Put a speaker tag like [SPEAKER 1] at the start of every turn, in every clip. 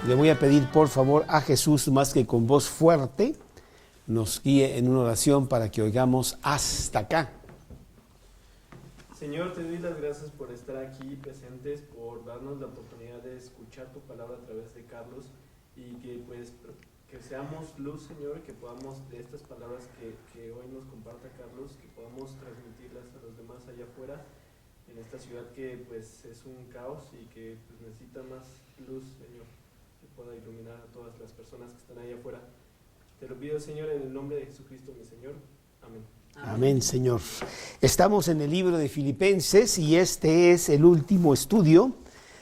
[SPEAKER 1] Le voy a pedir por favor a Jesús, más que con voz fuerte, nos guíe en una oración para que oigamos hasta acá.
[SPEAKER 2] Señor, te doy las gracias por estar aquí presentes, por darnos la oportunidad de escuchar tu palabra a través de Carlos y que que seamos luz, Señor, que podamos de estas palabras que hoy nos comparta Carlos, que podamos transmitirlas a los demás allá afuera, en esta ciudad que pues es un caos y que pues, necesita más luz, Señor, que pueda iluminar a todas las personas que están allá afuera. Te lo pido, Señor, en el nombre de Jesucristo, mi Señor. Amén.
[SPEAKER 1] Amén, Señor. Estamos en el libro de Filipenses y este es el último estudio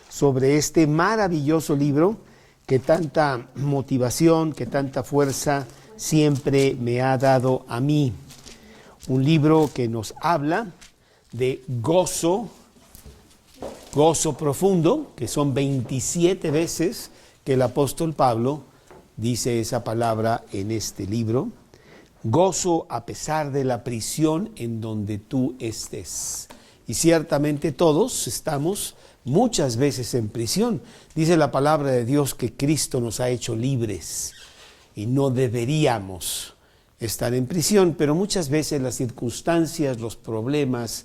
[SPEAKER 1] sobre este maravilloso libro que tanta motivación, que tanta fuerza siempre me ha dado a mí. Un libro que nos habla de gozo profundo, que son 27 veces que el apóstol Pablo dice esa palabra en este libro. Gozo a pesar de la prisión en donde tú estés. Y ciertamente todos estamos muchas veces en prisión. Dice la palabra de Dios que Cristo nos ha hecho libres y no deberíamos estar en prisión, pero muchas veces las circunstancias, los problemas,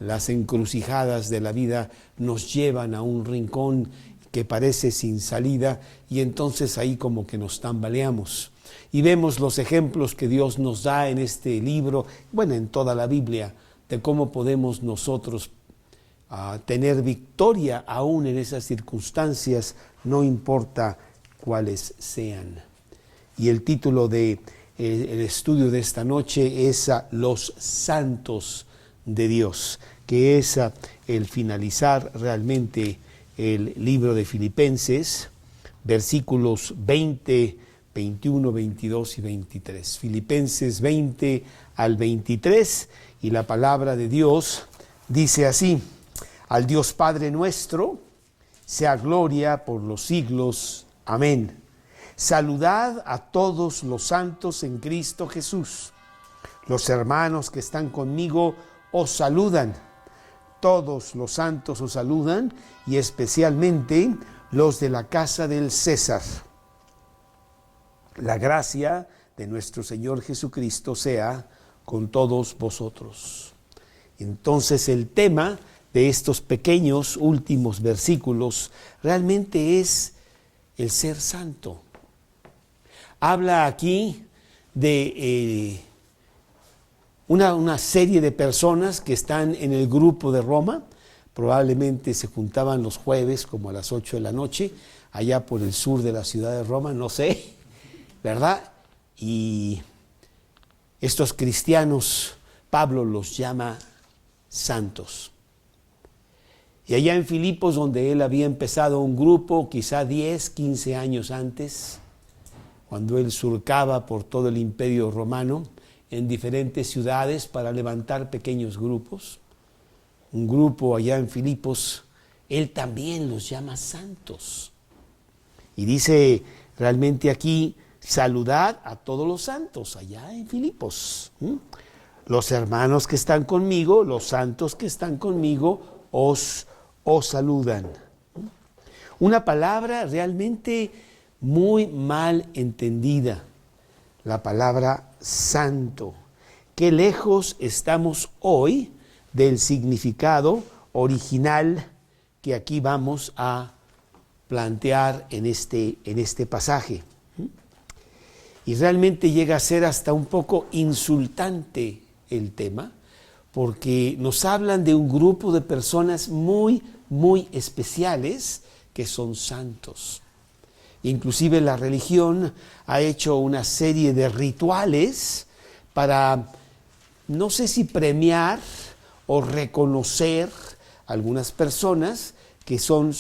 [SPEAKER 1] las encrucijadas de la vida nos llevan a un rincón que parece sin salida y entonces ahí como que nos tambaleamos. Y vemos los ejemplos que Dios nos da en este libro, bueno, en toda la Biblia, de cómo podemos nosotros tener victoria aún en esas circunstancias, no importa cuáles sean. Y el título del estudio de esta noche es Los Santos de Dios, que es el finalizar realmente el libro de Filipenses, versículos 20, 21, 22 y 23. Filipenses 20 al 23, y la palabra de Dios dice así: al Dios Padre nuestro sea gloria por los siglos. Amén. Saludad a todos los santos en Cristo Jesús. Los hermanos que están conmigo os saludan. Todos los santos os saludan, y especialmente los de la casa del César. La gracia de nuestro Señor Jesucristo sea con todos vosotros. Entonces el tema de estos pequeños últimos versículos realmente es el ser santo. Habla aquí de una serie de personas que están en el grupo de Roma. Probablemente se juntaban los jueves como a las 8 de la noche, allá por el sur de la ciudad de Roma, no sé, ¿verdad? Y estos cristianos, Pablo los llama santos. Y allá en Filipos, donde él había empezado un grupo, quizá 10, 15 años antes, cuando él surcaba por todo el imperio romano, en diferentes ciudades para levantar pequeños grupos, un grupo allá en Filipos, él también los llama santos. Y dice realmente aquí: saludad a todos los santos allá en Filipos. Los hermanos que están conmigo, los santos que están conmigo, os saludan. Una palabra realmente muy mal entendida, la palabra santo. Qué lejos estamos hoy del significado original que aquí vamos a plantear en este pasaje. Y realmente llega a ser hasta un poco insultante el tema, porque nos hablan de un grupo de personas muy, muy especiales que son santos. Inclusive la religión ha hecho una serie de rituales para, no sé si premiar o reconocer a algunas personas que son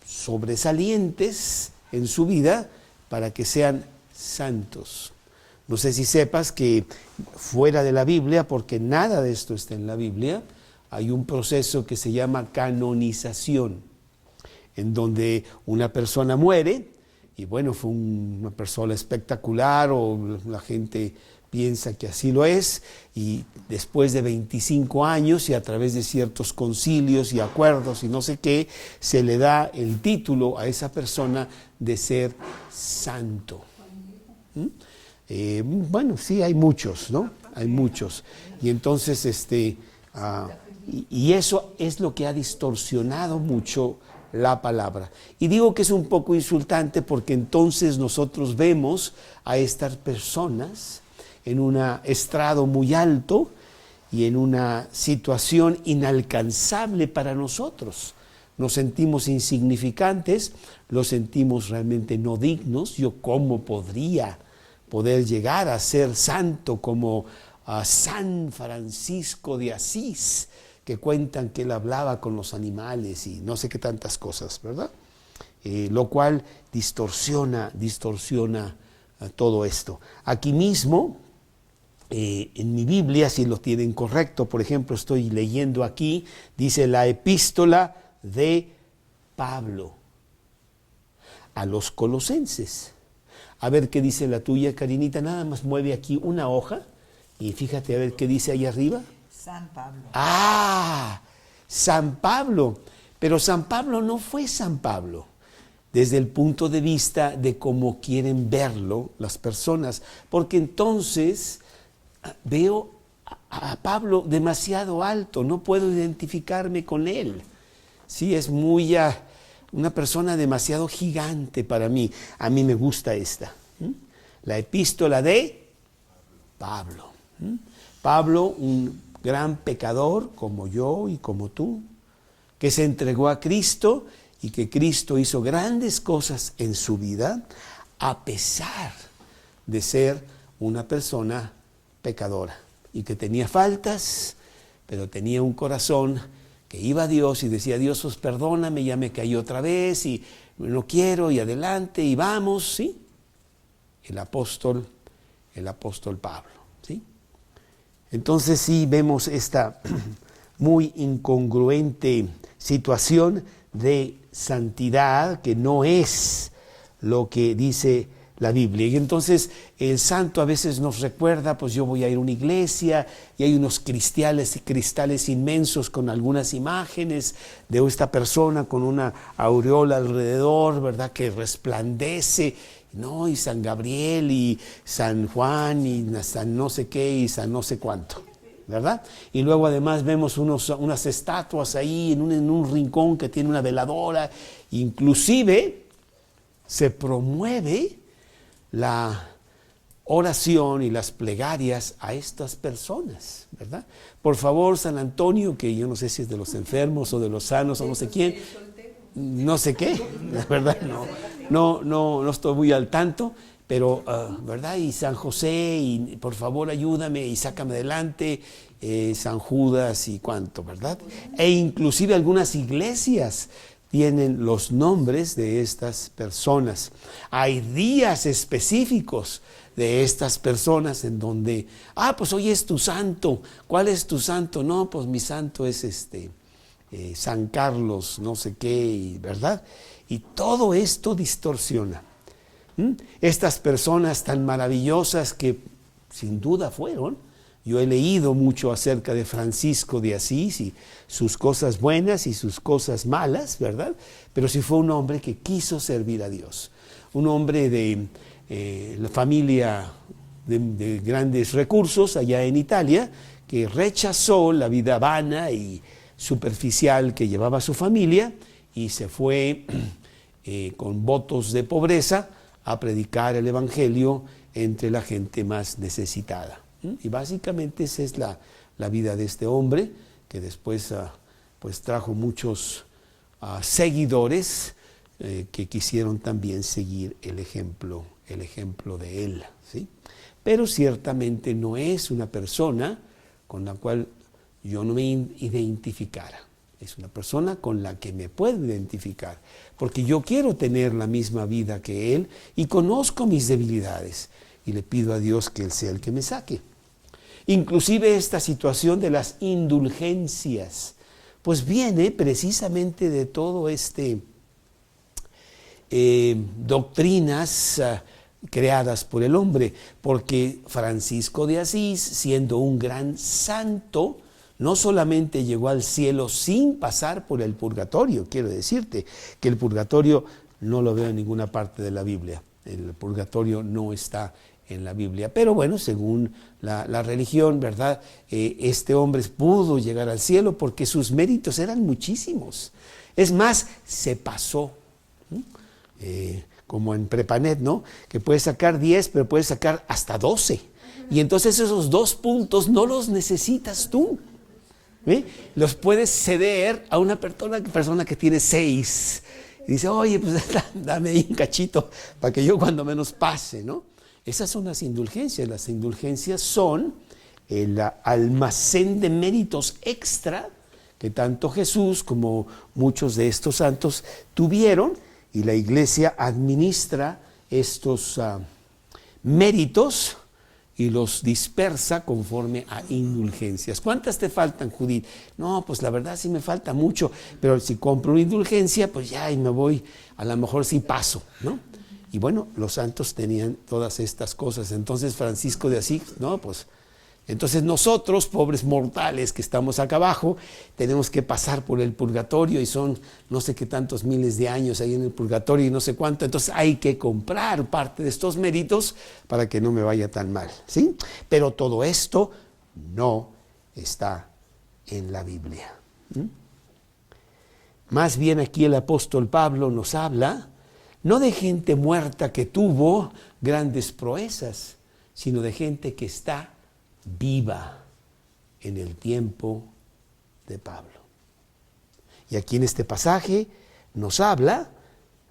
[SPEAKER 1] sobresalientes en su vida para que sean santos. No sé si sepas que fuera de la Biblia, porque nada de esto está en la Biblia, hay un proceso que se llama canonización, en donde una persona muere, y bueno, fue una persona espectacular, o la gente piensa que así lo es, y después de 25 años y a través de ciertos concilios y acuerdos y no sé qué, se le da el título a esa persona de ser santo. Bueno, sí, hay muchos, ¿no? Hay muchos. Y entonces, y eso es lo que ha distorsionado mucho la palabra. Y digo que es un poco insultante porque entonces nosotros vemos a estas personas en un estrado muy alto y en una situación inalcanzable para nosotros. Nos sentimos insignificantes, los sentimos realmente no dignos. Yo, ¿cómo poder llegar a ser santo como San Francisco de Asís, que cuentan que él hablaba con los animales y no sé qué tantas cosas, ¿verdad? Lo cual distorsiona todo esto. Aquí mismo, en mi Biblia, si lo tienen correcto, por ejemplo, estoy leyendo aquí, dice la epístola de Pablo a los Colosenses. A ver qué dice la tuya, Karinita. Nada más mueve aquí una hoja y fíjate a ver qué dice ahí arriba.
[SPEAKER 3] San Pablo.
[SPEAKER 1] Ah, San Pablo. Pero San Pablo no fue San Pablo desde el punto de vista de cómo quieren verlo las personas, porque entonces veo a Pablo demasiado alto, no puedo identificarme con él. Sí, es muy una persona demasiado gigante para mí. A mí me gusta esta, la epístola de Pablo. Pablo, un gran pecador como yo y como tú, que se entregó a Cristo y que Cristo hizo grandes cosas en su vida, a pesar de ser una persona pecadora y que tenía faltas, pero tenía un corazón que iba a Dios y decía: Dios, pues perdóname, ya me caí otra vez y no quiero, y adelante y vamos, ¿sí? El apóstol Pablo, ¿sí? Entonces sí vemos esta muy incongruente situación de santidad que no es lo que dice la Biblia. Y entonces el santo a veces nos recuerda, pues yo voy a ir a una iglesia y hay unos cristales inmensos con algunas imágenes de esta persona con una aureola alrededor, ¿verdad?, que resplandece, ¿no? Y San Gabriel y San Juan y San no sé qué y San no sé cuánto, ¿verdad? Y luego además vemos unas estatuas ahí en un rincón que tiene una veladora. Inclusive se promueve la oración y las plegarias a estas personas, ¿verdad? Por favor, San Antonio, que yo no sé si es de los enfermos o de los sanos o no sé quién, no sé qué, la verdad no estoy muy al tanto, pero, ¿verdad? Y San José, y por favor ayúdame y sácame adelante, San Judas y cuánto, ¿verdad? E inclusive algunas iglesias tienen los nombres de estas personas. Hay días específicos de estas personas en donde, pues hoy es tu santo. ¿Cuál es tu santo? No, pues mi santo es San Carlos, no sé qué, ¿verdad? Y todo esto distorsiona. Estas personas tan maravillosas que sin duda fueron. Yo he leído mucho acerca de Francisco de Asís y sus cosas buenas y sus cosas malas, ¿verdad? Pero sí fue un hombre que quiso servir a Dios. Un hombre de la familia de grandes recursos allá en Italia, que rechazó la vida vana y superficial que llevaba su familia y se fue con votos de pobreza a predicar el evangelio entre la gente más necesitada. Y básicamente esa es la vida de este hombre, que después pues trajo muchos seguidores que quisieron también seguir el ejemplo de él, ¿sí? Pero ciertamente no es una persona con la cual yo no me identificara. Es una persona con la que me puedo identificar, porque yo quiero tener la misma vida que él y conozco mis debilidades y le pido a Dios que él sea el que me saque. Inclusive esta situación de las indulgencias, pues viene precisamente de todo doctrinas creadas por el hombre, porque Francisco de Asís, siendo un gran santo, no solamente llegó al cielo sin pasar por el purgatorio. Quiero decirte que el purgatorio no lo veo en ninguna parte de la Biblia. El purgatorio no está en la Biblia. Pero bueno, según la religión, ¿verdad? Este hombre pudo llegar al cielo porque sus méritos eran muchísimos. Es más, se pasó. Como en Prepanet, ¿no? Que puedes sacar 10, pero puedes sacar hasta 12. Y entonces esos 2 puntos no los necesitas tú. Los puedes ceder a una persona que tiene 6. Y dice, oye, pues dame ahí un cachito para que yo cuando menos pase, ¿no? Esas son las indulgencias. Las indulgencias son el almacén de méritos extra que tanto Jesús como muchos de estos santos tuvieron, y la Iglesia administra estos méritos y los dispersa conforme a indulgencias. ¿Cuántas te faltan, Judith? No, pues la verdad sí me falta mucho, pero si compro una indulgencia, pues ya y me voy, a lo mejor sí paso, ¿no? Y bueno, los santos tenían todas estas cosas. Entonces Francisco de Asís, no, pues entonces nosotros, pobres mortales que estamos acá abajo, tenemos que pasar por el purgatorio y son no sé qué tantos miles de años ahí en el purgatorio y no sé cuánto. Entonces hay que comprar parte de estos méritos para que no me vaya tan mal, ¿sí? Pero todo esto no está en la Biblia. Más bien aquí el apóstol Pablo nos habla no de gente muerta que tuvo grandes proezas, sino de gente que está viva en el tiempo de Pablo. Y aquí en este pasaje nos habla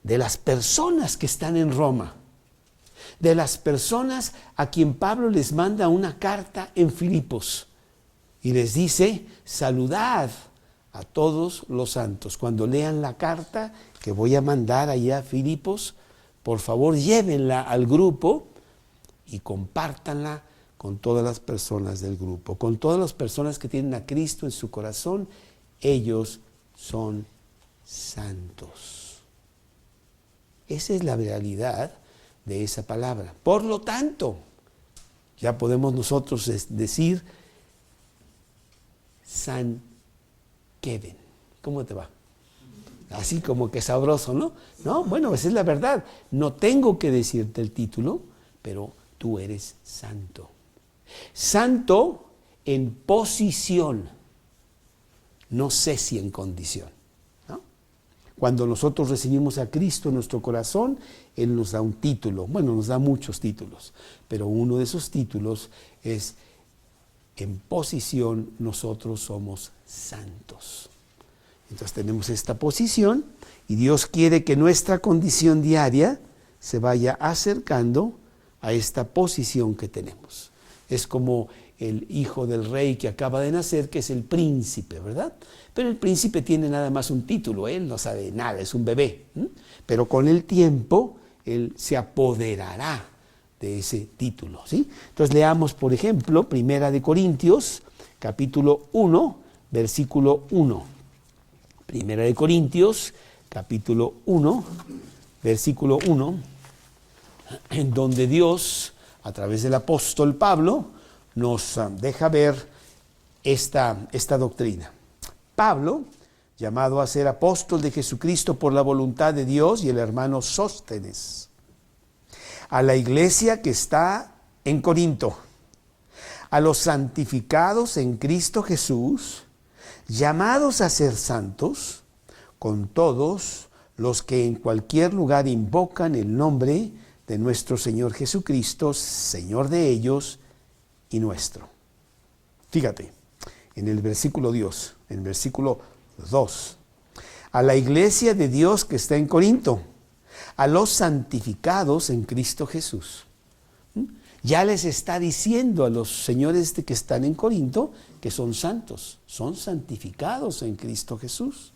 [SPEAKER 1] de las personas que están en Roma, de las personas a quien Pablo les manda una carta en Filipos y les dice, saludad a todos los santos. Cuando lean la carta que voy a mandar allá a Filipos, por favor llévenla al grupo y compártanla con todas las personas del grupo, con todas las personas que tienen a Cristo en su corazón. Ellos son santos. Esa es la realidad de esa palabra. Por lo tanto, ya podemos nosotros decir San Kevin. ¿Cómo te va? Así como que sabroso, ¿no? No, bueno, esa es la verdad. No tengo que decirte el título, pero tú eres santo. Santo en posición, no sé si en condición, ¿no? Cuando nosotros recibimos a Cristo en nuestro corazón, Él nos da un título. Bueno, nos da muchos títulos, pero uno de esos títulos es en posición nosotros somos santos. Entonces tenemos esta posición y Dios quiere que nuestra condición diaria se vaya acercando a esta posición que tenemos. Es como el hijo del rey que acaba de nacer, que es el príncipe, ¿verdad? Pero el príncipe tiene nada más un título, él no sabe nada, es un bebé. Pero con el tiempo, él se apoderará de ese título, ¿sí? Entonces leamos, por ejemplo, 1 Corintios, capítulo 1, versículo 1. 1 Corintios, capítulo 1, versículo 1, en donde Dios, a través del apóstol Pablo, nos deja ver esta doctrina. Pablo, llamado a ser apóstol de Jesucristo por la voluntad de Dios, y el hermano Sóstenes, a la iglesia que está en Corinto, a los santificados en Cristo Jesús, llamados a ser santos, con todos los que en cualquier lugar invocan el nombre de nuestro Señor Jesucristo, Señor de ellos y nuestro. Fíjate, en el versículo 2, a la iglesia de Dios que está en Corinto, a los santificados en Cristo Jesús. Ya les está diciendo a los señores que están en Corinto que son santos, son santificados en Cristo Jesús.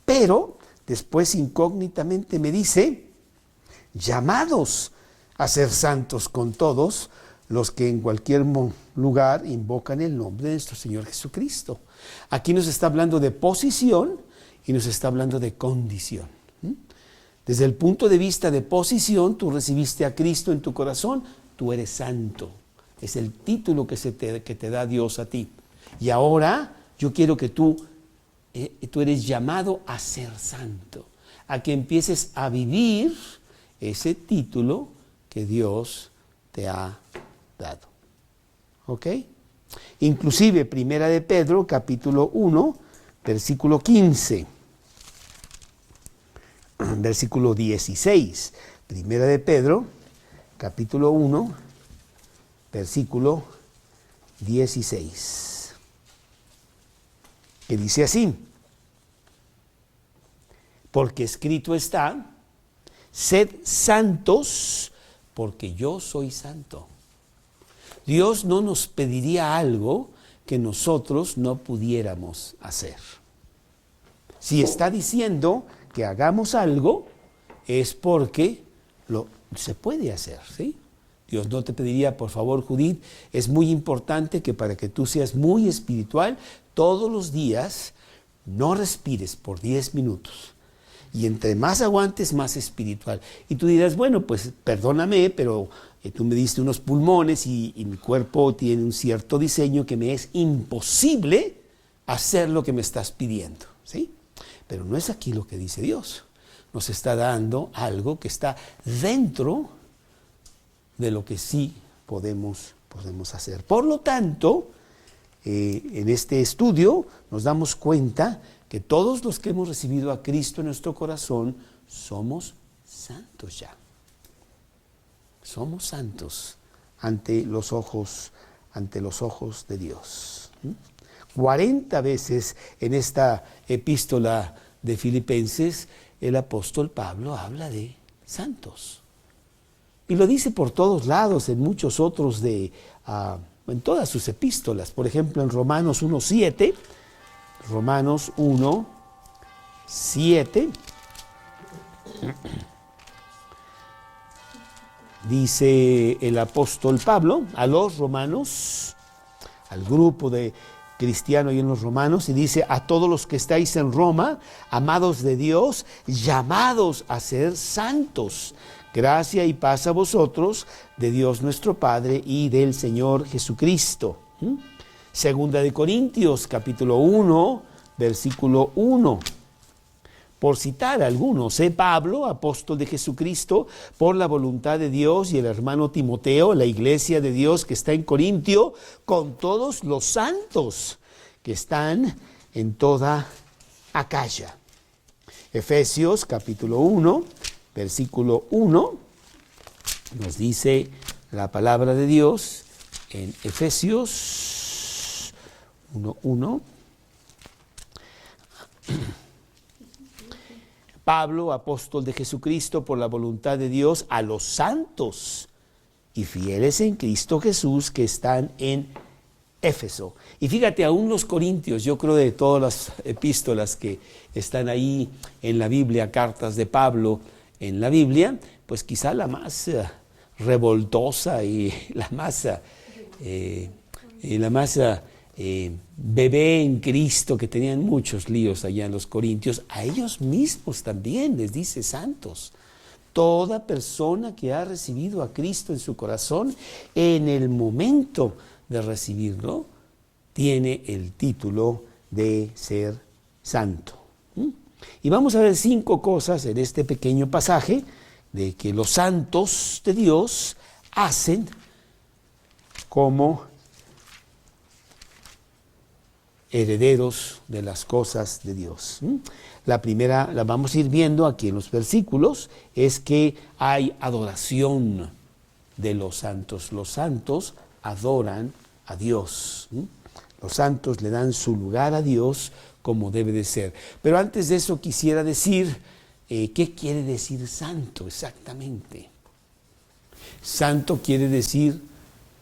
[SPEAKER 1] Pero después incógnitamente me dice, llamados a ser santos con todos los que en cualquier lugar invocan el nombre de nuestro Señor Jesucristo. Aquí nos está hablando de posición y nos está hablando de condición. Desde el punto de vista de posición, tú recibiste a Cristo en tu corazón, tú eres santo. Es el título que te da Dios a ti. Y ahora yo quiero que tú eres llamado a ser santo, a que empieces a vivir ese título que Dios te ha dado. ¿Ok? Inclusive, Primera de Pedro, capítulo 1, versículo 15, versículo 16. Primera de Pedro, capítulo 1, versículo 16. Que dice así: porque escrito está, sed santos, porque yo soy santo. Dios no nos pediría algo que nosotros no pudiéramos hacer. Si está diciendo que hagamos algo, es porque se puede hacer, ¿sí? Dios no te pediría, por favor, Judith, es muy importante que para que tú seas muy espiritual, todos los días no respires por 10 minutos. Y entre más aguantes, más espiritual. Y tú dirás, bueno, pues perdóname, pero tú me diste unos pulmones y mi cuerpo tiene un cierto diseño que me es imposible hacer lo que me estás pidiendo, ¿sí? Pero no es aquí lo que dice Dios. Nos está dando algo que está dentro de lo que sí podemos hacer. Por lo tanto, en este estudio nos damos cuenta que todos los que hemos recibido a Cristo en nuestro corazón somos santos ya. Somos santos ante los ojos de Dios. 40 veces en esta epístola de Filipenses el apóstol Pablo habla de santos. Y lo dice por todos lados, en muchos otros en todas sus epístolas. Por ejemplo, en Romanos 1:7, Romanos 1:7, dice el apóstol Pablo a los romanos, al grupo de cristianos y en los romanos, y dice: a todos los que estáis en Roma, amados de Dios, llamados a ser santos, gracia y paz a vosotros, de Dios nuestro Padre y del Señor Jesucristo. Segunda de Corintios, capítulo 1, versículo 1. Por citar algunos, Pablo, apóstol de Jesucristo, por la voluntad de Dios, y el hermano Timoteo, la iglesia de Dios que está en Corintio, con todos los santos que están en toda Acaya. Efesios, capítulo 1, versículo 1, nos dice la palabra de Dios en Efesios 1:1. Pablo, apóstol de Jesucristo, por la voluntad de Dios, a los santos y fieles en Cristo Jesús que están en Éfeso. Y fíjate, aún los corintios, yo creo de todas las epístolas que están ahí en la Biblia, cartas de Pablo en la Biblia, pues quizá la más revoltosa y la más bebé en Cristo, que tenían muchos líos allá en los corintios, a ellos mismos también les dice santos. Toda persona que ha recibido a Cristo en su corazón, en el momento de recibirlo, tiene el título de ser santo. Y vamos a ver 5 cosas en este pequeño pasaje de que los santos de Dios hacen como herederos de las cosas de Dios. La primera, la vamos a ir viendo aquí en los versículos, es que hay adoración de los santos. Los santos adoran a Dios. Los santos le dan su lugar a Dios como debe de ser. Pero antes de eso quisiera decir, ¿qué quiere decir santo exactamente? Santo quiere decir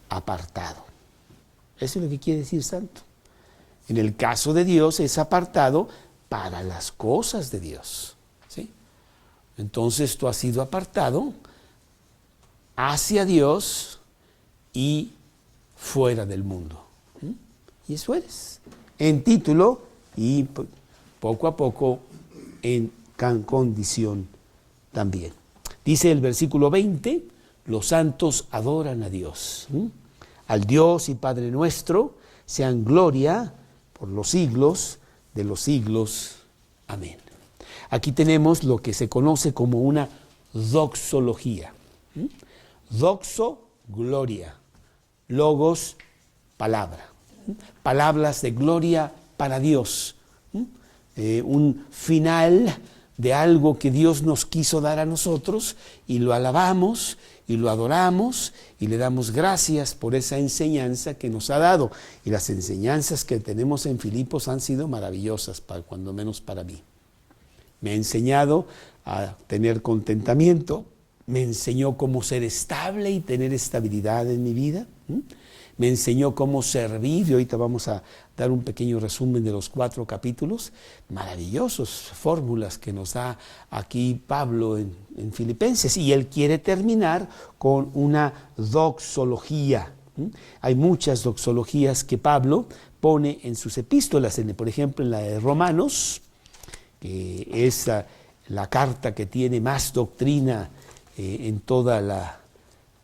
[SPEAKER 1] apartado. Eso es lo que quiere decir santo. En el caso de Dios es apartado para las cosas de Dios, ¿sí? Entonces tú has sido apartado hacia Dios y fuera del mundo. Y eso eres, en título y poco a poco en condición también. Dice el versículo 20, los santos adoran a Dios. Al Dios y Padre nuestro sean gloria por los siglos de los siglos. Amén. Aquí tenemos lo que se conoce como una doxología. Doxo, gloria. Logos, palabra. Palabras de gloria para Dios. Un final de algo que Dios nos quiso dar a nosotros y lo alabamos y lo adoramos y le damos gracias por esa enseñanza que nos ha dado. Y las enseñanzas que tenemos en Filipos han sido maravillosas, cuando menos para mí. Me ha enseñado a tener contentamiento, me enseñó cómo ser estable y tener estabilidad en mi vida. Me enseñó cómo servir, y ahorita vamos a dar un pequeño resumen de los 4 capítulos, maravillosos fórmulas que nos da aquí Pablo en Filipenses, y él quiere terminar con una doxología. Hay muchas doxologías que Pablo pone en sus epístolas, por ejemplo en la de Romanos, que es la carta que tiene más doctrina en toda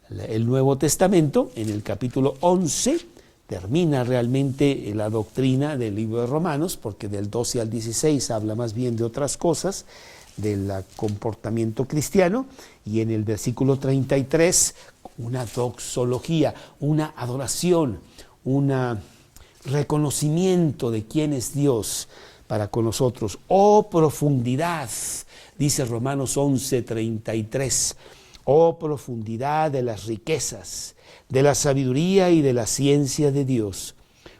[SPEAKER 1] el Nuevo Testamento. En el capítulo 11 termina realmente la doctrina del libro de Romanos, porque del 12 al 16 habla más bien de otras cosas, del comportamiento cristiano, y en el versículo 33 una doxología, una adoración, un reconocimiento de quién es Dios para con nosotros. Oh profundidad, dice Romanos 11:33, oh profundidad de las riquezas, de la sabiduría y de la ciencia de Dios.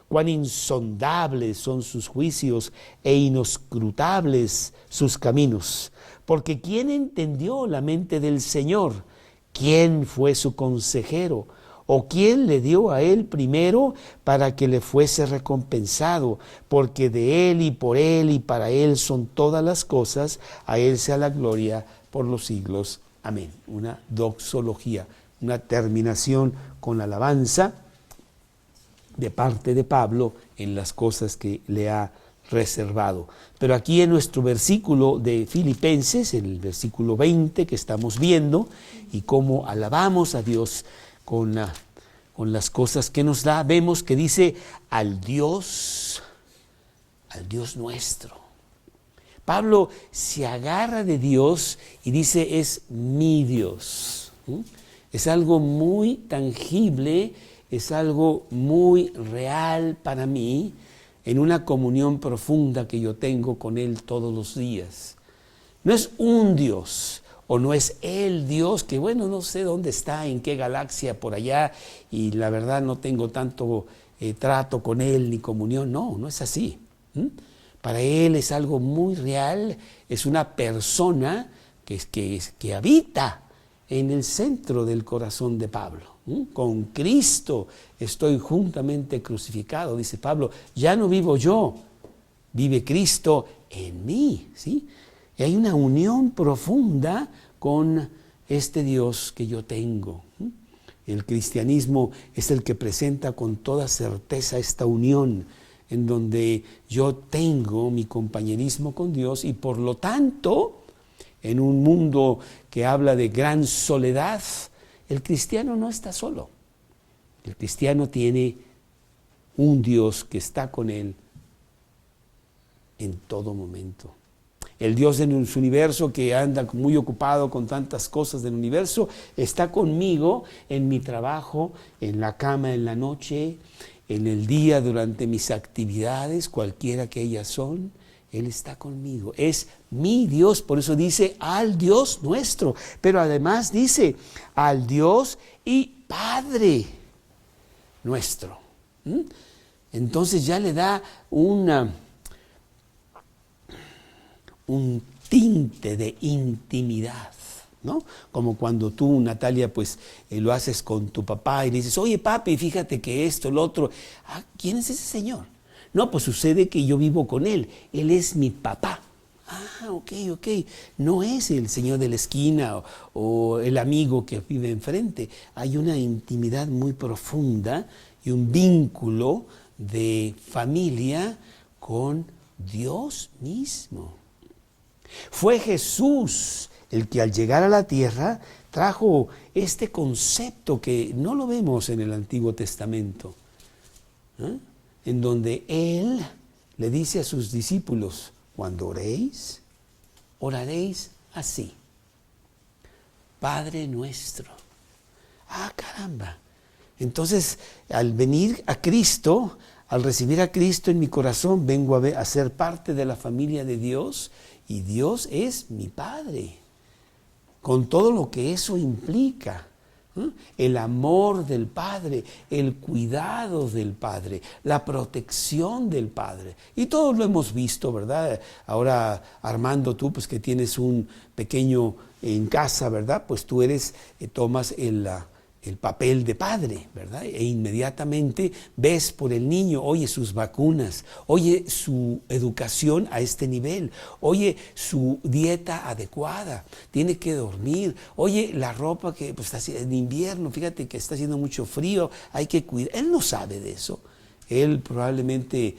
[SPEAKER 1] Cuán insondables son sus juicios e inescrutables sus caminos. Porque ¿quién entendió la mente del Señor? ¿Quién fue su consejero? ¿O quién le dio a él primero para que le fuese recompensado? Porque de él y por él y para él son todas las cosas, a él sea la gloria por los siglos. Amén. Una doxología, una terminación con alabanza de parte de Pablo en las cosas que le ha reservado. Pero aquí en nuestro versículo de Filipenses, en el versículo 20 que estamos viendo, y cómo alabamos a Dios con las cosas que nos da, vemos que dice al Dios nuestro. Pablo se agarra de Dios y dice es mi Dios. Es algo muy tangible, es algo muy real para mí, en una comunión profunda que yo tengo con Él todos los días. No es un Dios, o no es el Dios, que bueno, no sé dónde está, en qué galaxia por allá, y la verdad no tengo tanto trato con Él ni comunión. No, no es así. Para Él es algo muy real, es una persona que habita en el centro del corazón de Pablo. Con Cristo estoy juntamente crucificado, dice Pablo, ya no vivo yo, vive Cristo en mí, ¿sí? Y hay una unión profunda con este Dios que yo tengo. El cristianismo es el que presenta con toda certeza esta unión, en donde yo tengo mi compañerismo con Dios, y por lo tanto, en un mundo que habla de gran soledad, el cristiano no está solo. El cristiano tiene un Dios que está con él en todo momento. El Dios de su universo, que anda muy ocupado con tantas cosas del universo, está conmigo en mi trabajo, en la cama en la noche, en el día durante mis actividades, cualquiera que ellas son. Él está conmigo, es mi Dios, por eso dice al Dios nuestro, pero además dice al Dios y Padre nuestro. Entonces ya le da un tinte de intimidad, ¿no? Como cuando tú, Natalia, pues lo haces con tu papá y le dices, oye papi, fíjate que esto, lo otro. ¿Quién es ese señor? No, pues sucede que yo vivo con él es mi papá. Ok, no es el señor de la esquina o el amigo que vive enfrente. Hay una intimidad muy profunda y un vínculo de familia con Dios mismo. Fue Jesús el que al llegar a la tierra trajo este concepto que no lo vemos en el Antiguo Testamento, ¿eh? En donde Él le dice a sus discípulos, cuando oréis, oraréis así: Padre nuestro. Ah, caramba. Entonces, al venir a Cristo, al recibir a Cristo en mi corazón, vengo a ser parte de la familia de Dios, y Dios es mi Padre, con todo lo que eso implica. El amor del Padre, el cuidado del Padre, la protección del Padre. Y todos lo hemos visto, ¿verdad? Ahora, Armando, tú pues que tienes un pequeño en casa, ¿verdad? Pues tú tomas el papel de padre, ¿verdad? E inmediatamente ves por el niño, oye sus vacunas, oye su educación a este nivel, oye su dieta adecuada, tiene que dormir, oye la ropa que pues, está en invierno, fíjate que está haciendo mucho frío, hay que cuidar. Él no sabe de eso. Él probablemente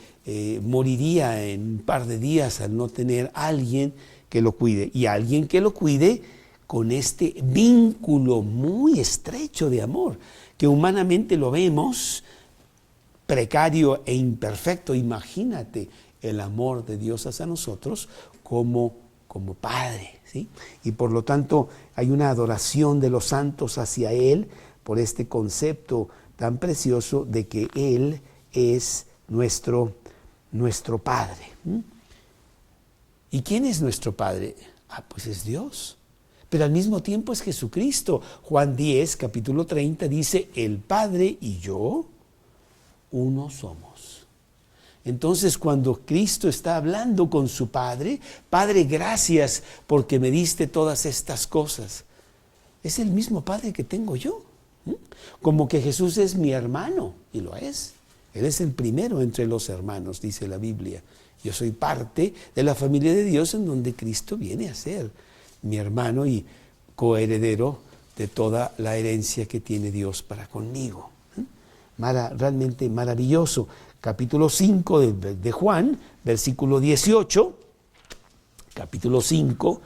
[SPEAKER 1] moriría en un par de días al no tener a alguien que lo cuide, y alguien que lo cuide con este vínculo muy estrecho de amor, que humanamente lo vemos precario e imperfecto. Imagínate el amor de Dios hacia nosotros como Padre, ¿sí? Y por lo tanto hay una adoración de los santos hacia Él por este concepto tan precioso de que Él es nuestro Padre. ¿Y quién es nuestro Padre? Pues es Dios. Pero al mismo tiempo es Jesucristo. Juan 10, capítulo 30, dice, el Padre y yo, uno somos. Entonces, cuando Cristo está hablando con su Padre, Padre, gracias porque me diste todas estas cosas, es el mismo Padre que tengo yo. Como que Jesús es mi hermano, y lo es. Él es el primero entre los hermanos, dice la Biblia. Yo soy parte de la familia de Dios en donde Cristo viene a ser mi hermano y coheredero de toda la herencia que tiene Dios para conmigo. Realmente maravilloso. Capítulo 5 de Juan, versículo 18. Capítulo 5,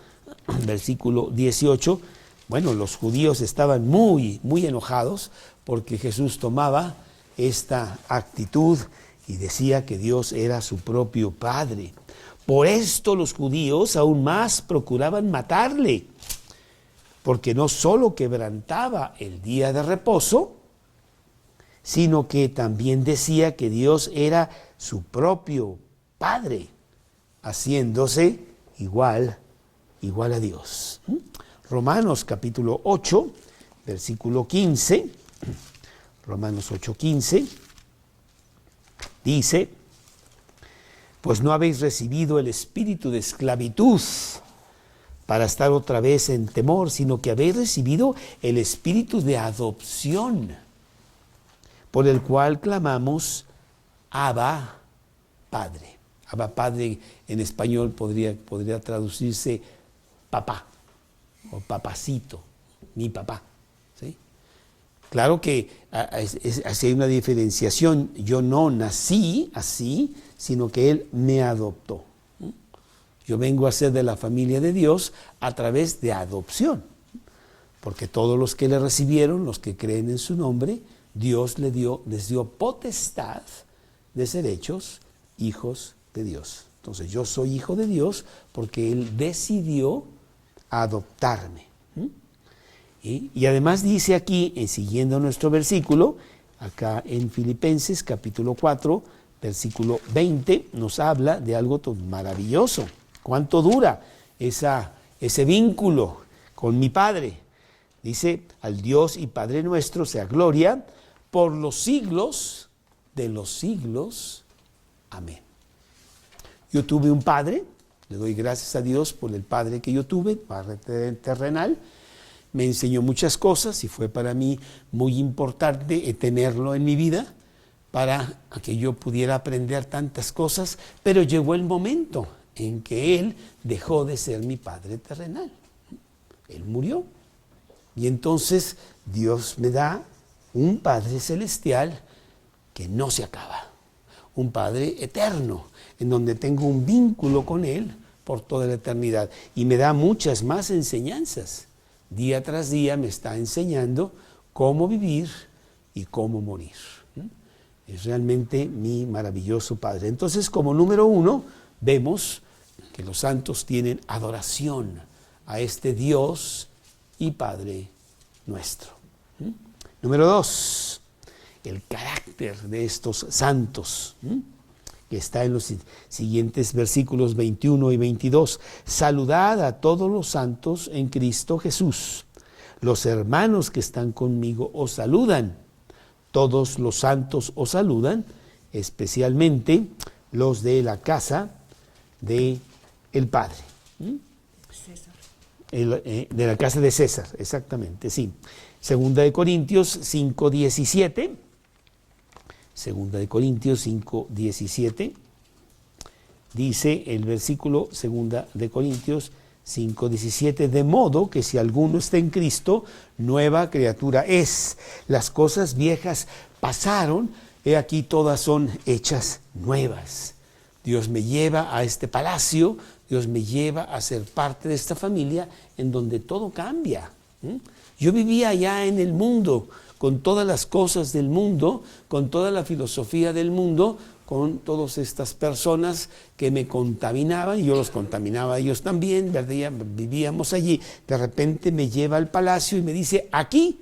[SPEAKER 1] versículo 18. Bueno, los judíos estaban muy, muy enojados porque Jesús tomaba esta actitud y decía que Dios era su propio Padre. Por esto los judíos aún más procuraban matarle, porque no solo quebrantaba el día de reposo, sino que también decía que Dios era su propio Padre, haciéndose igual a Dios. Romanos capítulo 8, versículo 15, Romanos 8, 15, dice, pues no habéis recibido el espíritu de esclavitud para estar otra vez en temor, sino que habéis recibido el espíritu de adopción, por el cual clamamos, Abba, Padre. Abba, Padre, en español podría traducirse papá, o papacito, mi papá, ¿sí? Claro que así hay una diferenciación. Yo no nací así, sino que Él me adoptó. Yo vengo a ser de la familia de Dios a través de adopción, porque todos los que le recibieron, los que creen en su nombre, Dios les dio potestad de ser hechos hijos de Dios. Entonces yo soy hijo de Dios porque Él decidió adoptarme. Y además dice aquí, siguiendo nuestro versículo, acá en Filipenses capítulo 4, versículo 20, nos habla de algo maravilloso. ¿Cuánto dura ese vínculo con mi Padre? Dice, al Dios y Padre nuestro sea gloria por los siglos de los siglos. Amén. Yo tuve un padre, le doy gracias a Dios por el padre que yo tuve, padre terrenal. Me enseñó muchas cosas y fue para mí muy importante tenerlo en mi vida para que yo pudiera aprender tantas cosas, pero llegó el momento en que Él dejó de ser mi padre terrenal. Él murió. Y entonces Dios me da un Padre celestial que no se acaba, un Padre eterno, en donde tengo un vínculo con Él por toda la eternidad. Y me da muchas más enseñanzas. Día tras día me está enseñando cómo vivir y cómo morir. Es realmente mi maravilloso Padre. Entonces, como número 1, vemos que los santos tienen adoración a este Dios y Padre nuestro. Número 2, el carácter de estos santos, que está en los siguientes versículos 21 y 22. Saludad a todos los santos en Cristo Jesús. Los hermanos que están conmigo os saludan. Todos los santos os saludan, especialmente los de la casa de el Padre.
[SPEAKER 3] César.
[SPEAKER 1] De la casa de César, exactamente, sí. Segunda de Corintios 5:17. Segunda de Corintios 5:17. Dice el versículo segunda de Corintios 5:17, de modo que si alguno está en Cristo, nueva criatura es. Las cosas viejas pasaron, he aquí todas son hechas nuevas. Dios me lleva a este palacio, Dios me lleva a ser parte de esta familia en donde todo cambia. Yo vivía allá en el mundo, con todas las cosas del mundo, con toda la filosofía del mundo, con todas estas personas que me contaminaban, y yo los contaminaba a ellos también, ¿verdad? Vivíamos allí. De repente me lleva al palacio y me dice, aquí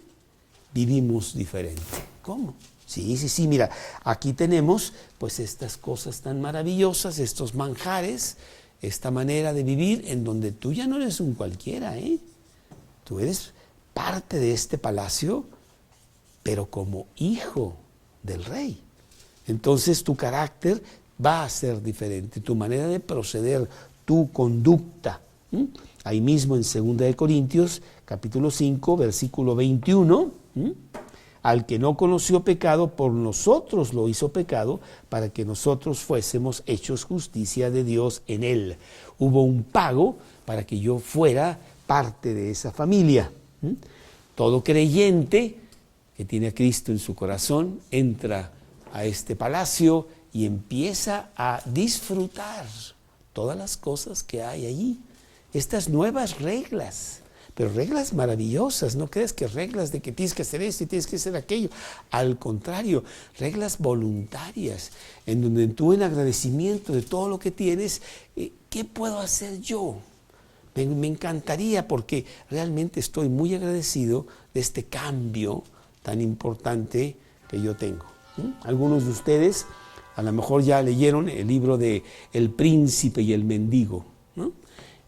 [SPEAKER 1] vivimos diferente. ¿Cómo? Sí, mira, aquí tenemos pues estas cosas tan maravillosas, estos manjares, esta manera de vivir en donde tú ya no eres un cualquiera, Tú eres parte de este palacio, pero como hijo del rey. Entonces tu carácter va a ser diferente, tu manera de proceder, tu conducta. Ahí mismo en 2 de Corintios, capítulo 5, versículo 21, al que no conoció pecado, por nosotros lo hizo pecado, para que nosotros fuésemos hechos justicia de Dios en él. Hubo un pago para que yo fuera parte de esa familia. Todo creyente que tiene a Cristo en su corazón entra a este palacio y empieza a disfrutar todas las cosas que hay allí, estas nuevas reglas, pero reglas maravillosas. No crees que reglas de que tienes que hacer esto y tienes que hacer aquello, al contrario, reglas voluntarias, en donde tú, en agradecimiento de todo lo que tienes, ¿qué puedo hacer yo? Me encantaría, porque realmente estoy muy agradecido de este cambio tan importante que yo tengo. Algunos de ustedes a lo mejor ya leyeron el libro de El príncipe y el mendigo, ¿no?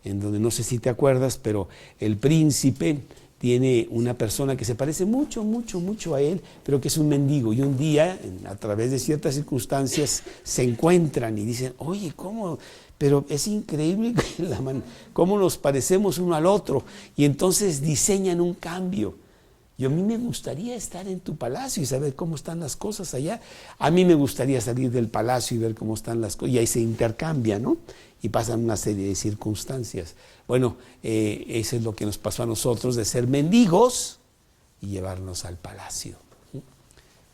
[SPEAKER 1] En donde, no sé si te acuerdas, pero el príncipe tiene una persona que se parece mucho a él, pero que es un mendigo, y un día, a través de ciertas circunstancias, se encuentran y dicen, oye, ¿cómo? Pero es increíble cómo nos parecemos uno al otro, y entonces diseñan un cambio. A mí me gustaría estar en tu palacio y saber cómo están las cosas allá. A mí me gustaría salir del palacio y ver cómo están las cosas. Y ahí se intercambia, ¿no? Y pasan una serie de circunstancias. Bueno, eso es lo que nos pasó a nosotros, de ser mendigos y llevarnos al palacio.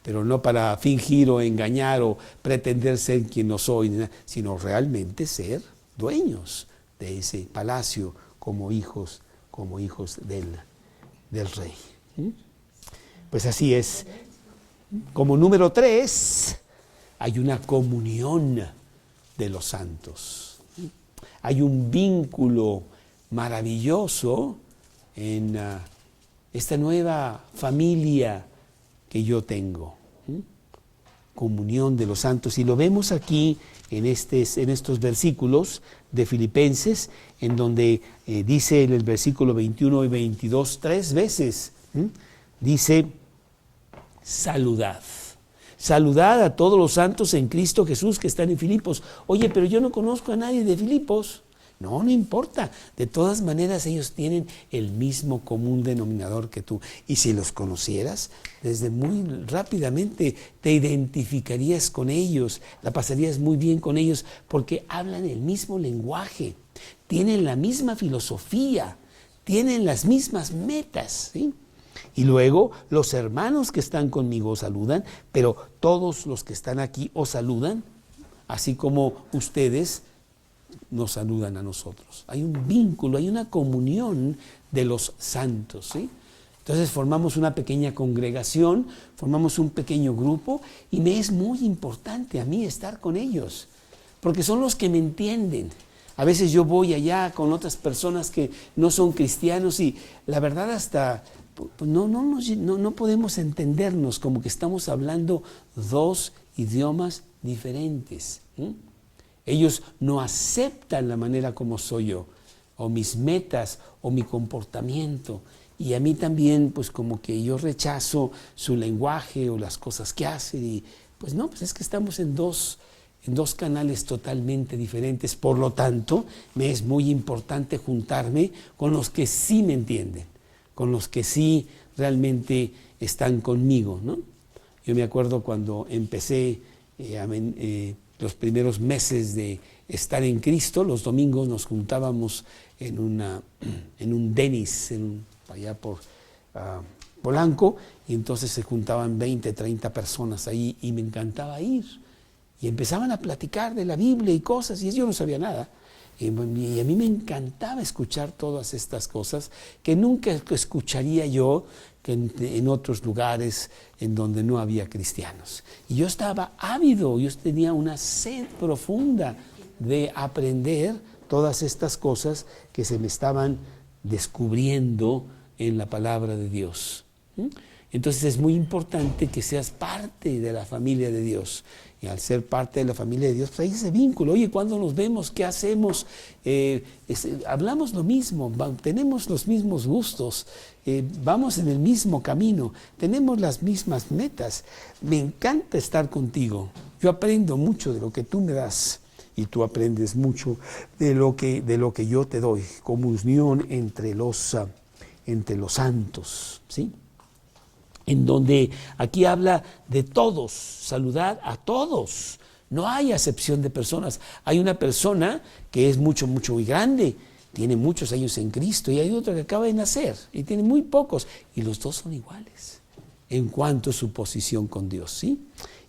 [SPEAKER 1] Pero no para fingir o engañar o pretender ser quien no soy, sino realmente ser dueños de ese palacio como hijos del rey. Pues así es. Como número 3, hay una comunión de los santos. Hay un vínculo maravilloso en esta nueva familia que yo tengo. Comunión de los santos. Y lo vemos aquí en estos versículos de Filipenses, en donde dice en el versículo 21 y 22 3 veces. Dice, saludad a todos los santos en Cristo Jesús que están en Filipos. Oye, pero yo no conozco a nadie de Filipos. No importa, de todas maneras ellos tienen el mismo común denominador que tú, y si los conocieras, desde muy rápidamente te identificarías con ellos, la pasarías muy bien con ellos, porque hablan el mismo lenguaje, tienen la misma filosofía, tienen las mismas metas, ¿sí? Y luego los hermanos que están conmigo os saludan, pero todos los que están aquí os saludan, así como ustedes nos saludan a nosotros. Hay un vínculo, hay una comunión de los santos, ¿sí? Entonces formamos una pequeña congregación, formamos un pequeño grupo y me es muy importante a mí estar con ellos, porque son los que me entienden. A veces yo voy allá con otras personas que no son cristianos y la verdad hasta no podemos entendernos, como que estamos hablando dos idiomas diferentes. Ellos no aceptan la manera como soy yo, o mis metas, o mi comportamiento. Y a mí también, pues como que yo rechazo su lenguaje o las cosas que hace. Y pues no, pues es que estamos en dos canales totalmente diferentes. Por lo tanto, me es muy importante juntarme con los que sí me entienden, con los que sí realmente están conmigo, ¿no? Yo me acuerdo cuando empecé los primeros meses de estar en Cristo, los domingos nos juntábamos en un Denis, allá por Polanco, y entonces se juntaban 20, 30 personas ahí y me encantaba ir. Y empezaban a platicar de la Biblia y cosas, y yo no sabía nada. Y a mí me encantaba escuchar todas estas cosas que nunca escucharía yo en otros lugares en donde no había cristianos. Y yo estaba ávido, yo tenía una sed profunda de aprender todas estas cosas que se me estaban descubriendo en la palabra de Dios. Entonces es muy importante que seas parte de la familia de Dios. Y al ser parte de la familia de Dios, pues hay ese vínculo. Oye, ¿cuándo nos vemos? ¿Qué hacemos? Hablamos lo mismo, tenemos los mismos gustos, vamos en el mismo camino, tenemos las mismas metas. Me encanta estar contigo. Yo aprendo mucho de lo que tú me das y tú aprendes mucho de lo que yo te doy. Comunión entre los santos, ¿sí? En donde aquí habla de todos, saludad a todos. No hay acepción de personas. Hay una persona que es muy grande, tiene muchos años en Cristo, y hay otra que acaba de nacer y tiene muy pocos, y los dos son iguales en cuanto a su posición con Dios, ¿sí?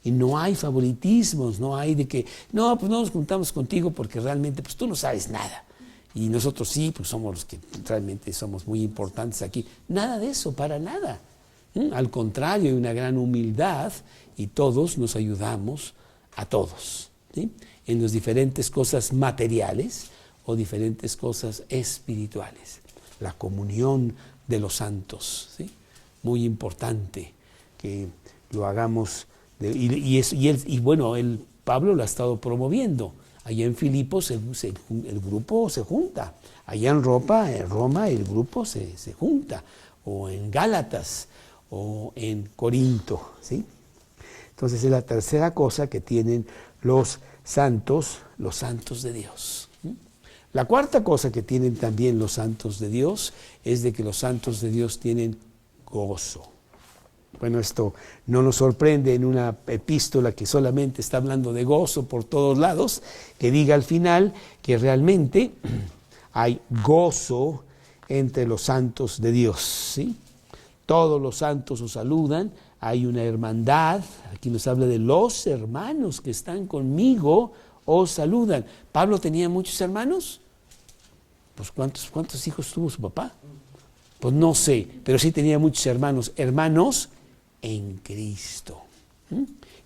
[SPEAKER 1] Y no hay favoritismos, no hay de que, no, pues no nos juntamos contigo porque realmente pues tú no sabes nada. Y nosotros sí, pues somos los que realmente somos muy importantes aquí. Nada de eso, para nada. Al contrario, hay una gran humildad y todos nos ayudamos a todos, ¿sí? En las diferentes cosas materiales o diferentes cosas espirituales. La comunión de los santos, ¿sí? Muy importante que lo hagamos. Pablo lo ha estado promoviendo. Allá en Filipos el grupo se junta. Allá en Roma el grupo se junta. O en Gálatas o en Corinto, ¿sí? Entonces es la tercera cosa que tienen los santos de Dios. La cuarta cosa que tienen también los santos de Dios es de que los santos de Dios tienen gozo. Bueno, esto no nos sorprende en una epístola que solamente está hablando de gozo por todos lados, que diga al final que realmente hay gozo entre los santos de Dios, ¿sí? Todos los santos os saludan, hay una hermandad, aquí nos habla de los hermanos que están conmigo, os saludan. ¿Pablo tenía muchos hermanos? Pues ¿cuántos hijos tuvo su papá? Pues no sé, pero sí tenía muchos hermanos en Cristo.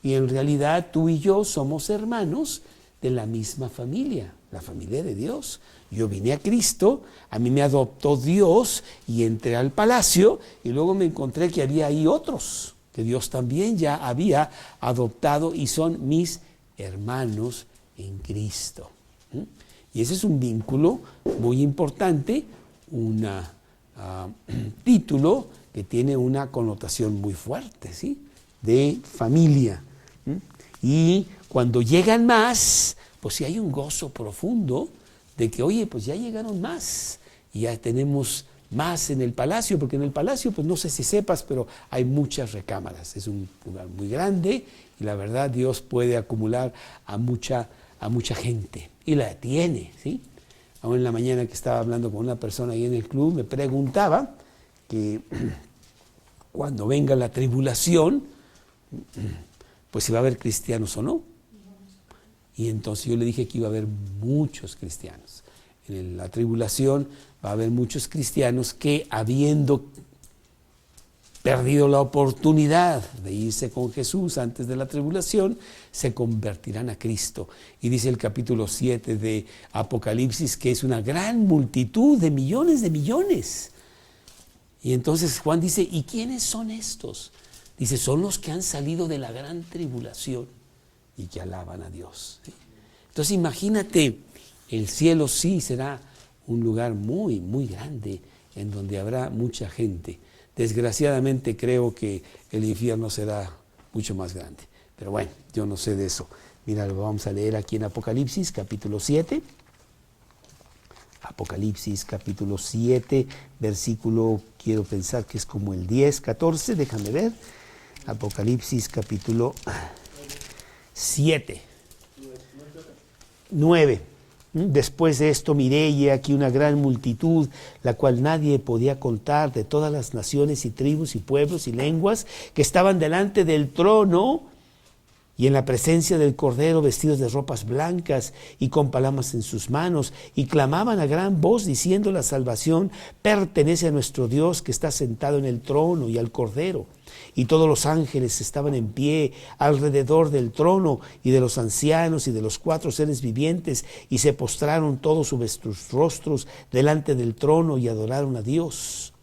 [SPEAKER 1] Y en realidad tú y yo somos hermanos de la misma familia, la familia de Dios. Yo vine a Cristo, a mí me adoptó Dios y entré al palacio y luego me encontré que había ahí otros que Dios también ya había adoptado y son mis hermanos en Cristo. Y ese es un vínculo muy importante, un título que tiene una connotación muy fuerte, ¿sí? De familia. Y cuando llegan más, pues sí hay un gozo profundo de que, oye, pues ya llegaron más y ya tenemos más en el palacio, porque en el palacio, pues no sé si sepas, pero hay muchas recámaras. Es un lugar muy grande y la verdad Dios puede acumular a mucha gente y la tiene, ¿sí? Aún en la mañana que estaba hablando con una persona ahí en el club, me preguntaba que cuando venga la tribulación, pues si va a haber cristianos o no. Y entonces yo le dije que iba a haber muchos cristianos. En la tribulación va a haber muchos cristianos que, habiendo perdido la oportunidad de irse con Jesús antes de la tribulación, se convertirán a Cristo. Y dice el capítulo 7 de Apocalipsis que es una gran multitud de millones. Y entonces Juan dice, ¿y quiénes son estos? Dice, son los que han salido de la gran tribulación y que alaban a Dios. ¿Sí? Entonces imagínate, el cielo sí será un lugar muy, muy grande en donde habrá mucha gente. Desgraciadamente creo que el infierno será mucho más grande. Pero bueno, yo no sé de eso. Mira, lo vamos a leer aquí en Apocalipsis, capítulo 7. Apocalipsis, capítulo 7, versículo, quiero pensar que es como el 10, 14, déjame ver. Apocalipsis, capítulo 7, 9. Después de esto miré y he aquí una gran multitud, la cual nadie podía contar, de todas las naciones y tribus y pueblos y lenguas, que estaban delante del trono y en la presencia del Cordero, vestidos de ropas blancas y con palmas en sus manos, y clamaban a gran voz diciendo, la salvación pertenece a nuestro Dios que está sentado en el trono y al Cordero. Y todos los ángeles estaban en pie alrededor del trono y de los ancianos y de los 4 seres vivientes, y se postraron todos sobre sus rostros delante del trono y adoraron a Dios.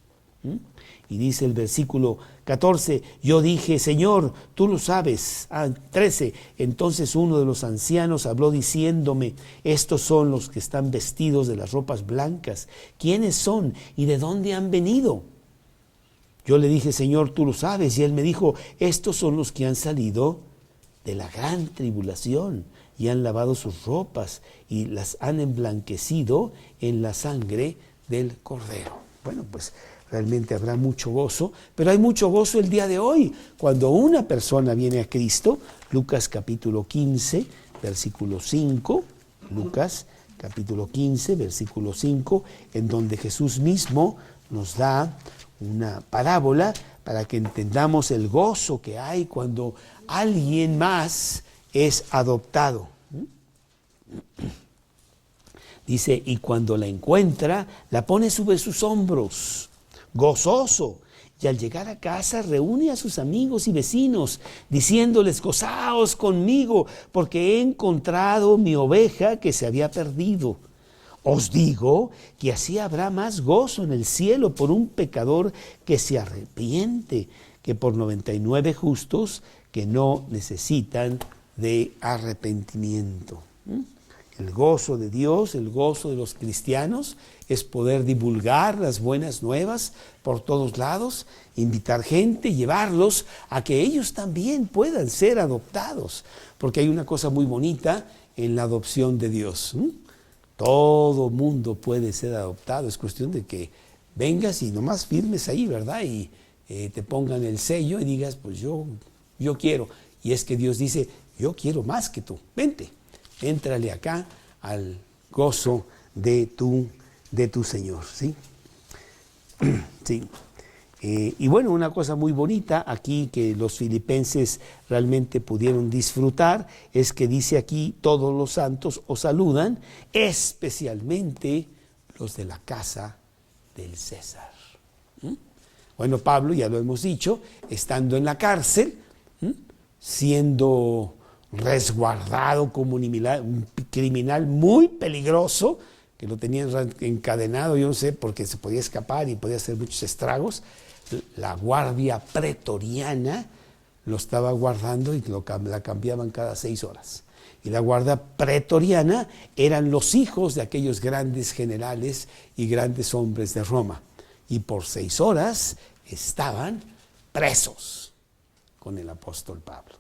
[SPEAKER 1] Y dice el versículo 14, yo dije, Señor, tú lo sabes. 13, entonces uno de los ancianos habló diciéndome, estos son los que están vestidos de las ropas blancas. ¿Quiénes son y de dónde han venido? Yo le dije, Señor, tú lo sabes. Y él me dijo, estos son los que han salido de la gran tribulación y han lavado sus ropas y las han emblanquecido en la sangre del Cordero. Bueno, pues realmente habrá mucho gozo, pero hay mucho gozo el día de hoy, cuando una persona viene a Cristo. Lucas capítulo 15, versículo 5, Lucas capítulo 15, versículo 5, en donde Jesús mismo nos da una parábola para que entendamos el gozo que hay cuando alguien más es adoptado. Dice, y cuando la encuentra, la pone sobre sus hombros, gozoso, y al llegar a casa reúne a sus amigos y vecinos, diciéndoles, gozaos conmigo, porque he encontrado mi oveja que se había perdido. Os digo que así habrá más gozo en el cielo por un pecador que se arrepiente, que por 99 justos que no necesitan de arrepentimiento. El gozo de Dios, el gozo de los cristianos, es poder divulgar las buenas nuevas por todos lados, invitar gente, llevarlos a que ellos también puedan ser adoptados, porque hay una cosa muy bonita en la adopción de Dios. Todo mundo puede ser adoptado, es cuestión de que vengas y nomás firmes ahí, ¿verdad? Y te pongan el sello y digas, pues yo quiero. Y es que Dios dice, yo quiero más que tú, vente, éntrale acá al gozo de tu Señor, ¿sí? Sí. Y bueno, una cosa muy bonita aquí que los filipenses realmente pudieron disfrutar es que dice aquí, todos los santos os saludan, especialmente los de la casa del César. Bueno, Pablo, ya lo hemos dicho, estando en la cárcel, siendo resguardado como un criminal muy peligroso, que lo tenían encadenado, yo no sé, porque se podía escapar y podía hacer muchos estragos. La guardia pretoriana lo estaba guardando y la cambiaban cada 6 horas. Y la guardia pretoriana eran los hijos de aquellos grandes generales y grandes hombres de Roma. Y por 6 horas estaban presos con el apóstol Pablo.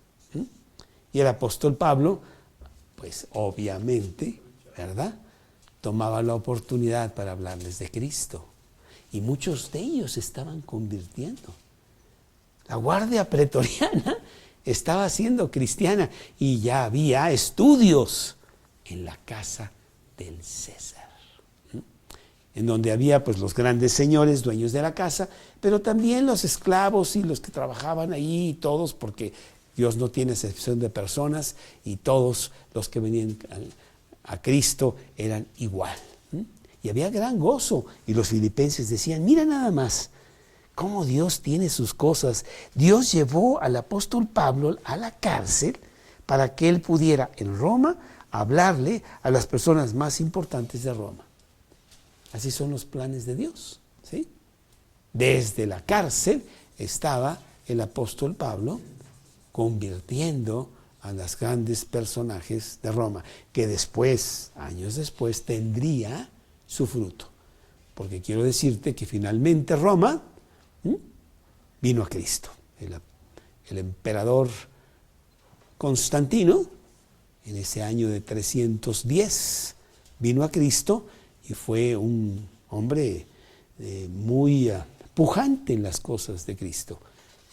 [SPEAKER 1] Y el apóstol Pablo, pues obviamente, ¿verdad?, tomaba la oportunidad para hablarles de Cristo. Y muchos de ellos se estaban convirtiendo. La guardia pretoriana estaba siendo cristiana y ya había estudios en la casa del César, en donde había pues los grandes señores, dueños de la casa, pero también los esclavos y los que trabajaban ahí, todos, porque Dios no tiene excepción de personas y todos los que venían a Cristo eran igual. Y había gran gozo. Y los filipenses decían, mira nada más cómo Dios tiene sus cosas. Dios llevó al apóstol Pablo a la cárcel para que él pudiera en Roma hablarle a las personas más importantes de Roma. Así son los planes de Dios, ¿sí? Desde la cárcel estaba el apóstol Pablo convirtiendo a los grandes personajes de Roma, que después, años después, tendría su fruto. Porque quiero decirte que finalmente Roma vino a Cristo. El emperador Constantino, en ese año de 310, vino a Cristo y fue un hombre muy pujante en las cosas de Cristo,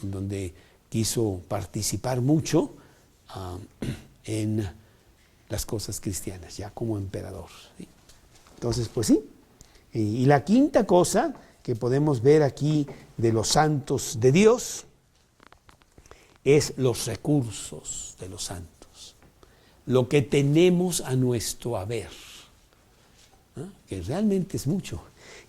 [SPEAKER 1] en donde quiso participar mucho en las cosas cristianas, ya como emperador, ¿sí? Entonces, pues sí. Y la quinta cosa que podemos ver aquí de los santos de Dios es los recursos de los santos, lo que tenemos a nuestro haber, ¿no? Que realmente es mucho.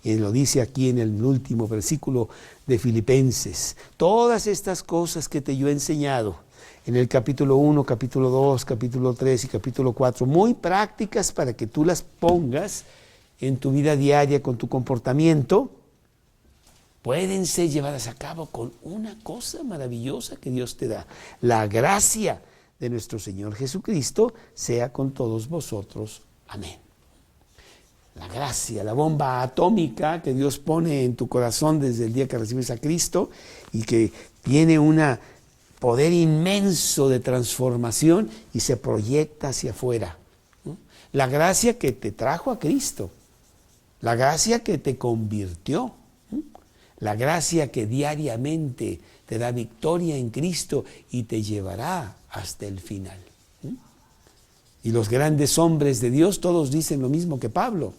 [SPEAKER 1] Y lo dice aquí en el último versículo de Filipenses. Todas estas cosas que yo he enseñado en el capítulo 1, capítulo 2, capítulo 3 y capítulo 4, muy prácticas para que tú las pongas en tu vida diaria con tu comportamiento, pueden ser llevadas a cabo con una cosa maravillosa que Dios te da. La gracia de nuestro Señor Jesucristo sea con todos vosotros. Amén. La gracia, la bomba atómica que Dios pone en tu corazón desde el día que recibes a Cristo y que tiene un poder inmenso de transformación y se proyecta hacia afuera, ¿no? La gracia que te trajo a Cristo, la gracia que te convirtió, ¿no? La gracia que diariamente te da victoria en Cristo y te llevará hasta el final. Y los grandes hombres de Dios todos dicen lo mismo que Pablo.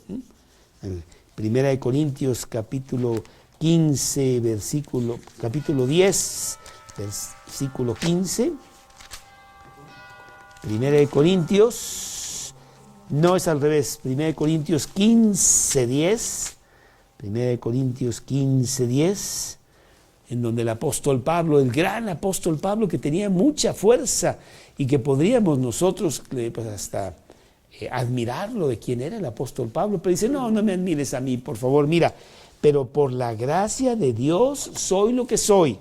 [SPEAKER 1] En 1 Corintios capítulo 15, capítulo 10, versículo 15. 1 Corintios, no es al revés, 1 Corintios 15, 10. 1 Corintios 15, 10. En donde el apóstol Pablo, el gran apóstol Pablo, que tenía mucha fuerza y que podríamos nosotros pues hasta admirarlo de quién era el apóstol Pablo, pero dice, no me admires a mí, por favor, mira, pero por la gracia de Dios soy lo que soy,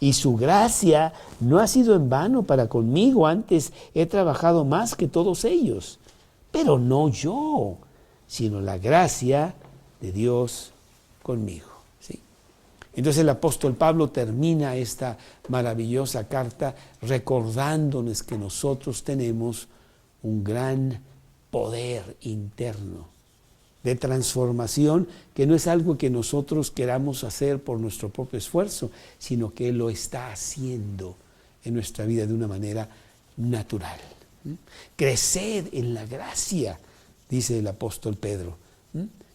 [SPEAKER 1] y su gracia no ha sido en vano para conmigo, antes he trabajado más que todos ellos, pero no yo, sino la gracia de Dios conmigo. Entonces el apóstol Pablo termina esta maravillosa carta recordándonos que nosotros tenemos un gran poder interno de transformación, que no es algo que nosotros queramos hacer por nuestro propio esfuerzo, sino que Él lo está haciendo en nuestra vida de una manera natural. Creced en la gracia, dice el apóstol Pedro.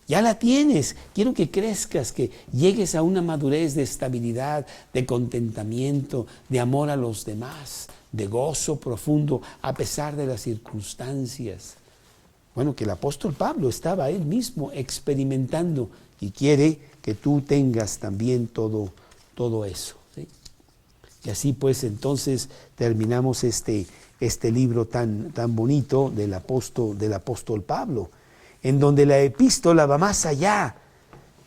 [SPEAKER 1] Ya la tienes, quiero que crezcas, que llegues a una madurez de estabilidad, de contentamiento, de amor a los demás, de gozo profundo a pesar de las circunstancias. Bueno, que el apóstol Pablo estaba él mismo experimentando y quiere que tú tengas también todo eso, ¿sí? Y así pues entonces terminamos este libro tan bonito del apóstol Pablo, en donde la epístola va más allá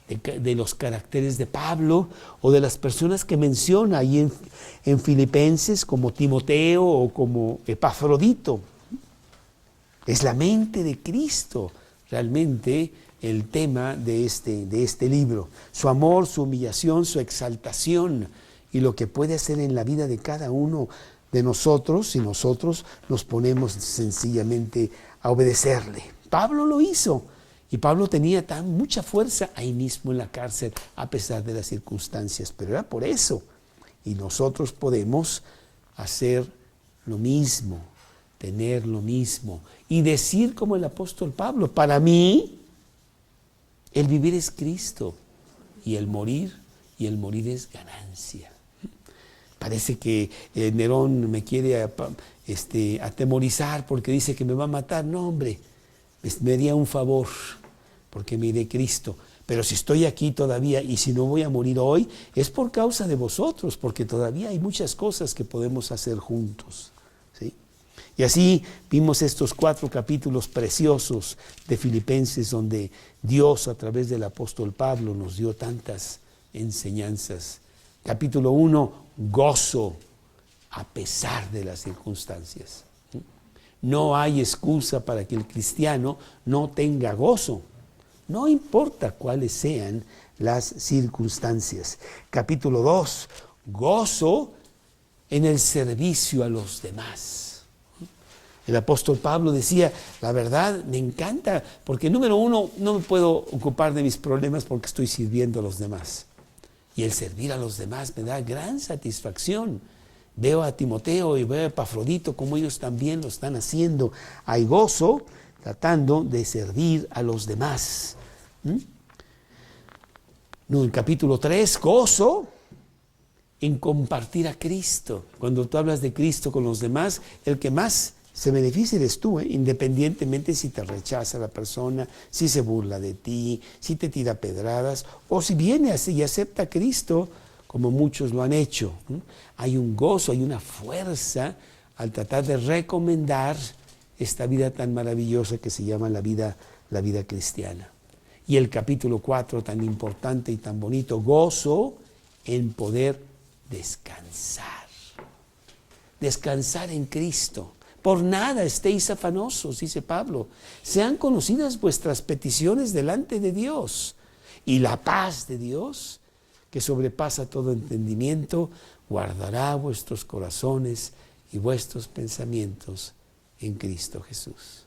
[SPEAKER 1] de los caracteres de Pablo o de las personas que menciona ahí en Filipenses, como Timoteo o como Epafrodito. Es la mente de Cristo realmente el tema de este libro. Su amor, su humillación, su exaltación y lo que puede hacer en la vida de cada uno de nosotros si nosotros nos ponemos sencillamente a obedecerle. Pablo lo hizo y Pablo tenía mucha fuerza ahí mismo en la cárcel a pesar de las circunstancias, pero era por eso. Y nosotros podemos hacer lo mismo, tener lo mismo y decir como el apóstol Pablo, para mí el vivir es Cristo y el morir es ganancia. Parece que Nerón me quiere atemorizar porque dice que me va a matar. No, hombre, me haría un favor porque me iré Cristo. Pero si estoy aquí todavía y si no voy a morir hoy, es por causa de vosotros, porque todavía hay muchas cosas que podemos hacer juntos, ¿sí? Y así vimos estos 4 capítulos preciosos de Filipenses, donde Dios a través del apóstol Pablo nos dio tantas enseñanzas. Capítulo 1, gozo a pesar de las circunstancias. No hay excusa para que el cristiano no tenga gozo. No importa cuáles sean las circunstancias. Capítulo 2, gozo en el servicio a los demás. El apóstol Pablo decía, la verdad me encanta, porque número 1, no me puedo ocupar de mis problemas porque estoy sirviendo a los demás. Y el servir a los demás me da gran satisfacción. Veo a Timoteo y veo a Epafrodito como ellos también lo están haciendo. Hay gozo tratando de servir a los demás. No, en capítulo 3, gozo en compartir a Cristo. Cuando tú hablas de Cristo con los demás, el que más se beneficia eres tú, independientemente si te rechaza la persona, si se burla de ti, si te tira pedradas, o si viene así y acepta a Cristo, como muchos lo han hecho. Hay un gozo, hay una fuerza al tratar de recomendar esta vida tan maravillosa que se llama la vida cristiana. Y el capítulo 4, tan importante y tan bonito, gozo en poder descansar. Descansar en Cristo. Por nada estéis afanosos, dice Pablo. Sean conocidas vuestras peticiones delante de Dios. Y la paz de Dios, que sobrepasa todo entendimiento, guardará vuestros corazones y vuestros pensamientos en Cristo Jesús.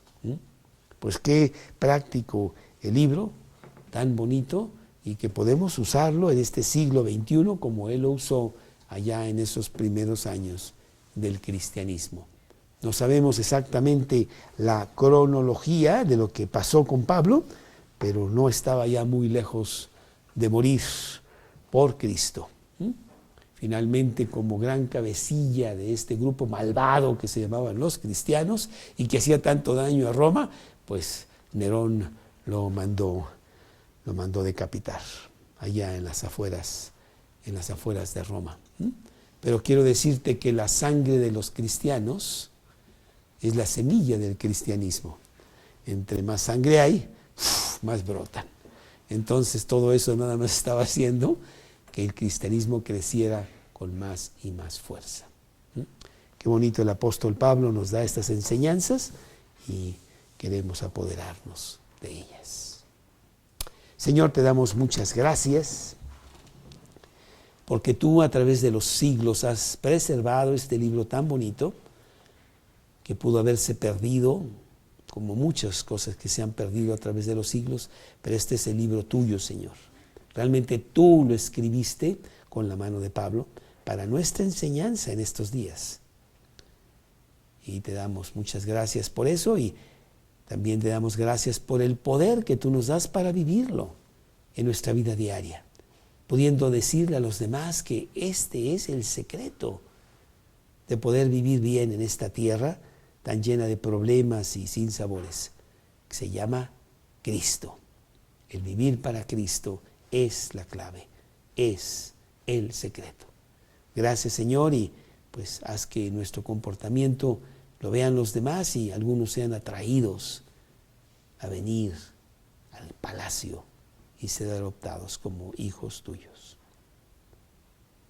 [SPEAKER 1] Pues qué práctico el libro, tan bonito, y que podemos usarlo en este siglo XXI como él lo usó allá en esos primeros años del cristianismo. No sabemos exactamente la cronología de lo que pasó con Pablo, pero no estaba ya muy lejos de morir por Cristo. Finalmente, como gran cabecilla de este grupo malvado que se llamaban los cristianos y que hacía tanto daño a Roma, pues Nerón lo mandó decapitar allá en las afueras de Roma. Pero quiero decirte que la sangre de los cristianos es la semilla del cristianismo. Entre más sangre hay, más brotan. Entonces todo eso nada más estaba haciendo que el cristianismo creciera con más y más fuerza. Qué bonito el apóstol Pablo nos da estas enseñanzas y queremos apoderarnos de ellas. Señor, te damos muchas gracias porque tú a través de los siglos has preservado este libro tan bonito que pudo haberse perdido, como muchas cosas que se han perdido a través de los siglos, pero este es el libro tuyo, Señor. Realmente tú lo escribiste con la mano de Pablo para nuestra enseñanza en estos días. Y te damos muchas gracias por eso y también te damos gracias por el poder que tú nos das para vivirlo en nuestra vida diaria, pudiendo decirle a los demás que este es el secreto de poder vivir bien en esta tierra tan llena de problemas y sin sabores, que se llama Cristo. El vivir para Cristo es la clave, es el secreto. Gracias, Señor, y pues haz que nuestro comportamiento lo vean los demás y algunos sean atraídos a venir al palacio y ser adoptados como hijos tuyos.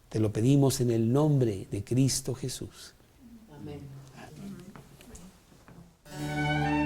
[SPEAKER 1] Te lo pedimos en el nombre de Cristo Jesús.
[SPEAKER 3] Amén.
[SPEAKER 1] Amén.